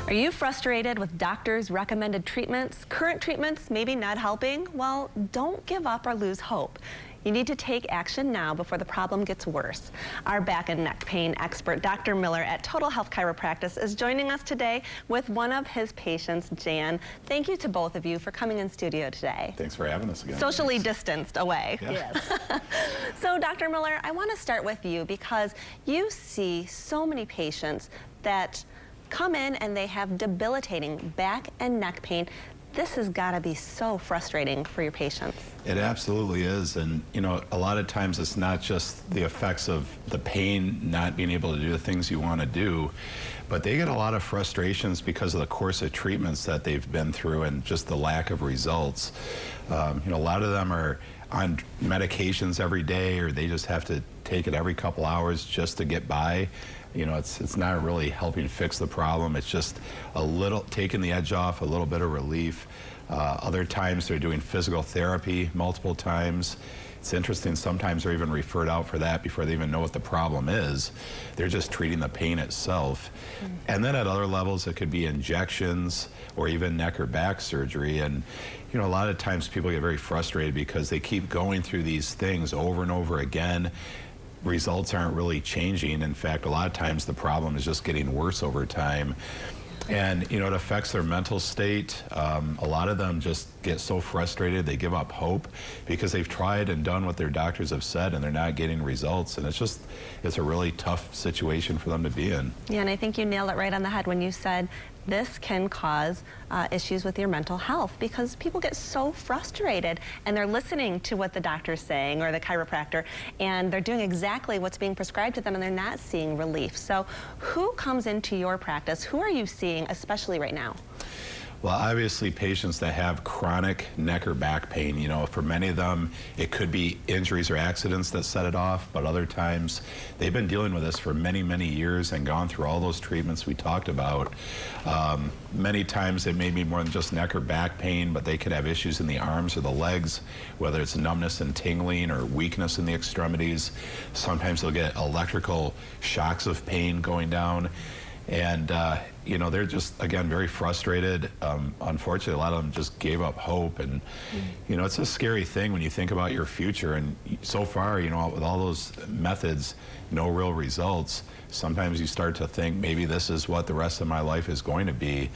Are you frustrated with doctors' recommended treatments? Current treatments maybe not helping? Well, don't give up or lose hope. You need to take action now before the problem gets worse. Our back and neck pain expert, Dr. Miller at Total Health Chiropractic, is joining us today with one of his patients, Jan. Thank you to both of you for coming in studio today. Thanks for having us again. Socially distanced away. Yeah. Yes. So, Dr. Miller, I want to start with you because you see so many patients that come in and they have debilitating back and neck pain. This has got to be so frustrating for your patients. It absolutely is. And, you know, a lot of times it's not just the effects of the pain, not being able to do the things you want to do, but they get a lot of frustrations because of the course of treatments that they've been through and just the lack of results. You know, a lot of them are on medications every day, or they just have to take it every couple hours just to get by. You know, it's not really helping fix the problem. It's just a little taking the edge off, a little bit of relief. Other times they're doing physical therapy multiple times. It's interesting, sometimes they're even referred out for that before they even know what the problem is. They're just treating the pain itself. And then at other levels, it could be injections or even neck or back surgery. And, you know, a lot of times people get very frustrated because they keep going through these things over and over again. Results aren't really changing. In fact, a lot of times the problem is just getting worse over time. And, you know, it affects their mental state. A lot of them just get so frustrated they give up hope because they've tried and done what their doctors have said and they're not getting results. And it's a really tough situation for them to be in. Yeah, and I think you nailed it right on the head when you said this can cause issues with your mental health because people get so frustrated and they're listening to what the doctor's saying or the chiropractor and they're doing exactly what's being prescribed to them and they're not seeing relief. So who comes into your practice? Who are you seeing, especially right now? Well, obviously patients that have chronic neck or back pain, you know, for many of them, it could be injuries or accidents that set it off, but other times they've been dealing with this for many, many years and gone through all those treatments we talked about. Many times it may be more than just neck or back pain, but they could have issues in the arms or the legs, whether it's numbness and tingling or weakness in the extremities. Sometimes they'll get electrical shocks of pain going down. And, you know, they're just, again, very frustrated. Unfortunately, a lot of them just gave up hope. And, you know, it's a scary thing when you think about your future. And so far, you know, with all those methods, no real results. Sometimes you start to think maybe this is what the rest of my life is going to be.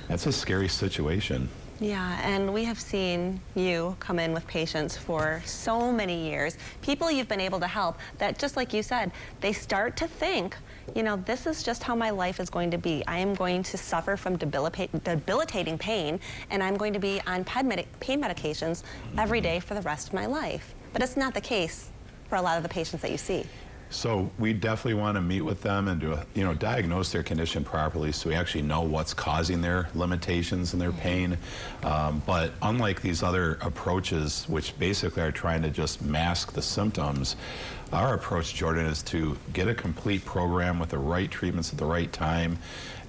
That's a scary situation. Yeah, and we have seen you come in with patients for so many years, people you've been able to help that, just like you said, they start to think, you know, this is just how my life is going to be. I am going to suffer from debilitating pain, and I'm going to be on pain medications every day for the rest of my life. But it's not the case for a lot of the patients that you see. So we definitely want to meet with them and do you know, diagnose their condition properly so we actually know what's causing their limitations and their pain. But unlike these other approaches, which basically are trying to just mask the symptoms, our approach, Jordan, is to get a complete program with the right treatments at the right time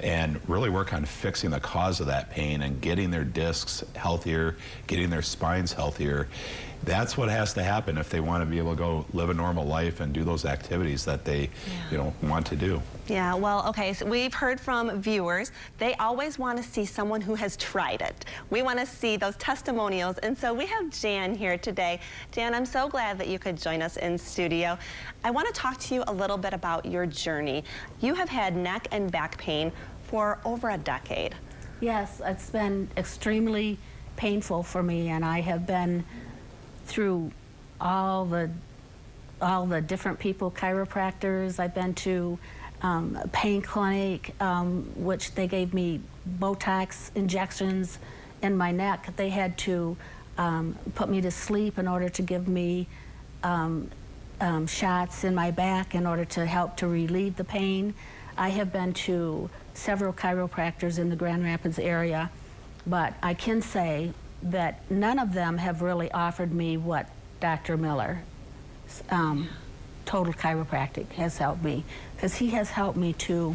and really work on fixing the cause of that pain and getting their discs healthier, getting their spines healthier. That's what has to happen if they want to be able to go live a normal life and do those activities that they, you know, want to do. Yeah, well, okay, so we've heard from viewers. They always want to see someone who has tried it. We want to see those testimonials, and so we have Jan here today. Jan, I'm so glad that you could join us in studio. I want to talk to you a little bit about your journey. You have had neck and back pain for over a decade. Yes, it's been extremely painful for me, and I have been through all the different people, chiropractors. I've been to a pain clinic, which they gave me Botox injections in my neck. They had to put me to sleep in order to give me shots in my back in order to help to relieve the pain. I have been to several chiropractors in the Grand Rapids area, but I can say that none of them have really offered me what Dr. Miller, Total Chiropractic, has helped me, because he has helped me to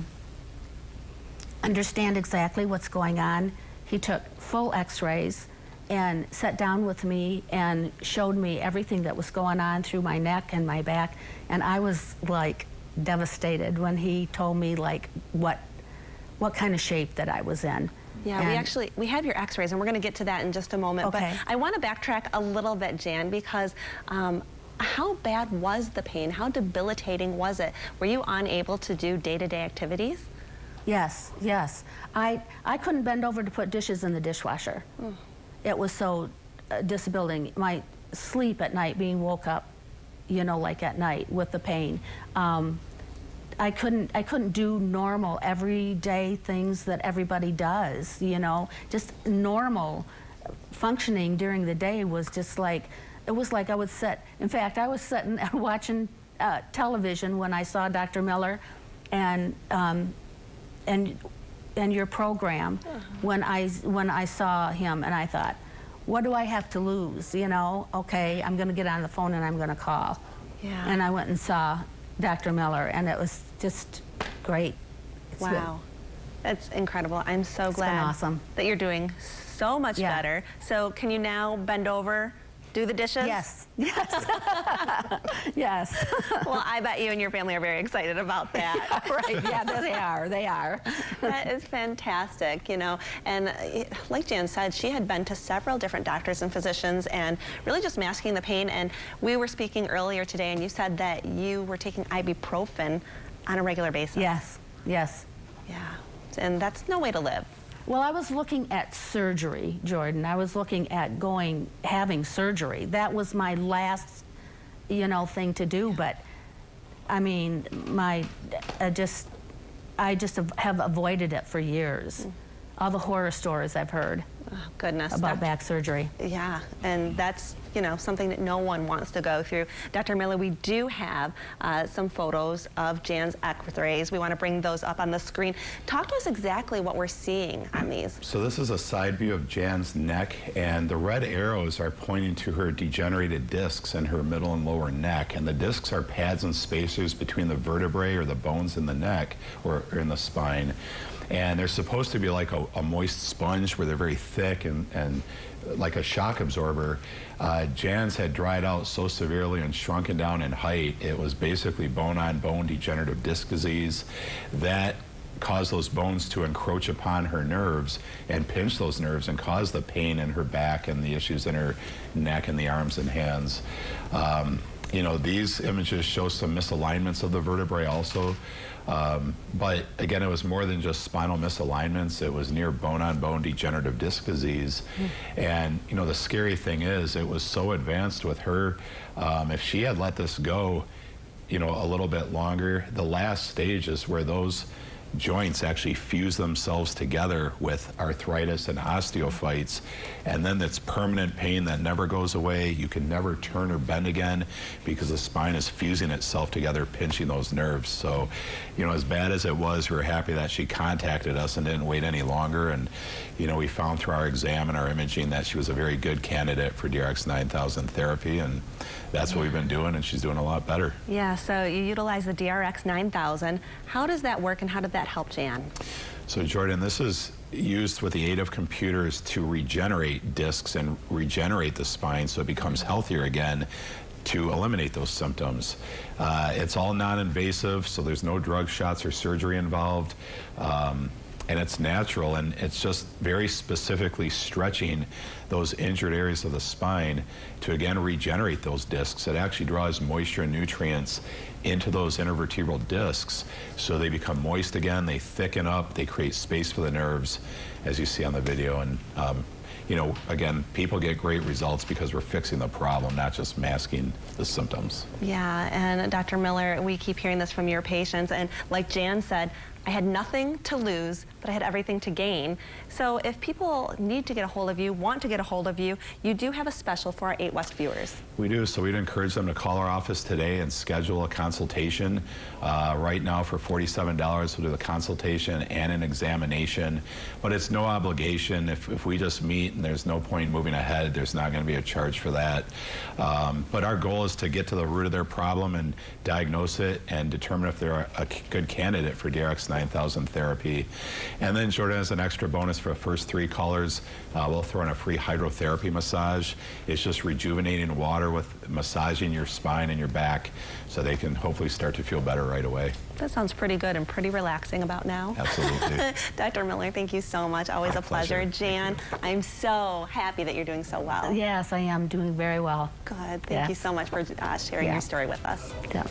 understand exactly what's going on. He took full x-rays and sat down with me and showed me everything that was going on through my neck and my back, and I was like devastated when he told me like what what kind of shape that I was in. Yeah, we have your x-rays, and we're going to get to that in just a moment. Okay. But I want to backtrack a little bit, Jan, because how bad was the pain? How debilitating was it? Were you unable to do day-to-day activities? Yes, yes. I couldn't bend over to put dishes in the dishwasher. It was so disabling. My sleep at night, being woke up, you know, like at night with the pain. I couldn't do normal everyday things that everybody does, you know. Just normal functioning during the day was just like, it was like I would sit. In fact, I was sitting and watching television when I saw Dr. Miller and your program when I saw him, and I thought, what do I have to lose? You know, okay, I'm going to get on the phone and I'm going to call. Yeah. And I went and saw Dr. Miller, and it was just great. Wow. That's incredible. I'm so glad awesome. that you're doing so much better. So can you now bend over, do the dishes? Yes. Yes. Yes. Well, I bet you and your family are very excited about that. Right. Yeah, they are. They are. That is fantastic, you know. And like Jan said, she had been to several different doctors and physicians and really just masking the pain. And we were speaking earlier today, and you said that you were taking ibuprofen on a regular basis. Yes. Yes. Yeah. And that's no way to live. Well, I was looking at surgery, Jordan. I was looking at having surgery. That was my last, you know, thing to do. But, I mean, I just have avoided it for years. All the horror stories I've heard. Oh, goodness. About back surgery. Yeah, and that's, you know, something that no one wants to go through. Dr. Miller, we do have some photos of Jan's x-rays. We want to bring those up on the screen. Talk to us exactly what we're seeing on these. So this is a side view of Jan's neck, and the red arrows are pointing to her degenerated discs in her middle and lower neck. And the discs are pads and spacers between the vertebrae or the bones in the neck or in the spine. And they're supposed to be like a moist sponge where they're very thick and like a shock absorber. Jan's had dried out so severely and shrunken down in height, it was basically bone-on-bone degenerative disc disease that caused those bones to encroach upon her nerves and pinch those nerves and cause the pain in her back and the issues in her neck and the arms and hands. You know, these images show some misalignments of the vertebrae also. But again, it was more than just spinal misalignments. It was near bone-on-bone degenerative disc disease. And, you know, the scary thing is it was so advanced with her. If she had let this go, you know, a little bit longer, the last stage is where those joints actually fuse themselves together with arthritis and osteophytes, and then it's permanent pain that never goes away. You can never turn or bend again because the spine is fusing itself together, pinching those nerves. So, you know, as bad as it was, we were happy that she contacted us and didn't wait any longer. And, you know, we found through our exam and our imaging that she was a very good candidate for DRX 9000 therapy, and that's what we've been doing, and she's doing a lot better. Yeah, so you utilize the DRX 9000. How does that work, and how did that help Jan? So Jordan, this is used with the aid of computers to regenerate discs and regenerate the spine so it becomes healthier again, to eliminate those symptoms. It's all non-invasive, so there's no drug shots or surgery involved. And it's natural, and it's just very specifically stretching those injured areas of the spine to again regenerate those discs. It actually draws moisture and nutrients into those intervertebral discs so they become moist again, they thicken up, they create space for the nerves, as you see on the video. And you know, again, people get great results because we're fixing the problem, not just masking the symptoms. Yeah, and Dr. Miller, we keep hearing this from your patients, and like Jan said, I had nothing to lose, but I had everything to gain. So if people need to get a hold of you, want to get a hold of you, you do have a special for our 8 West viewers. We do, so we'd encourage them to call our office today and schedule a consultation. Right now for $47, we'll do the consultation and an examination, but it's no obligation. If we just meet and there's no point moving ahead, there's not going to be a charge for that. But our goal is to get to the root of their problem and diagnose it and determine if they're a good candidate for DRX 9000 therapy. And then Jordan, as an extra bonus for the first 3 callers, we'll throw in a free hydrotherapy massage. It's just rejuvenating water with massaging your spine and your back so they can hopefully start to feel better right away. That sounds pretty good and pretty relaxing about now. Absolutely. Dr. Miller, thank you so much. Always My a pleasure. pleasure. Jan, I'm so happy that you're doing so well. Yes, I am doing very well. Good. Thank Yes. you so much for sharing Yeah. your story with us. Yeah.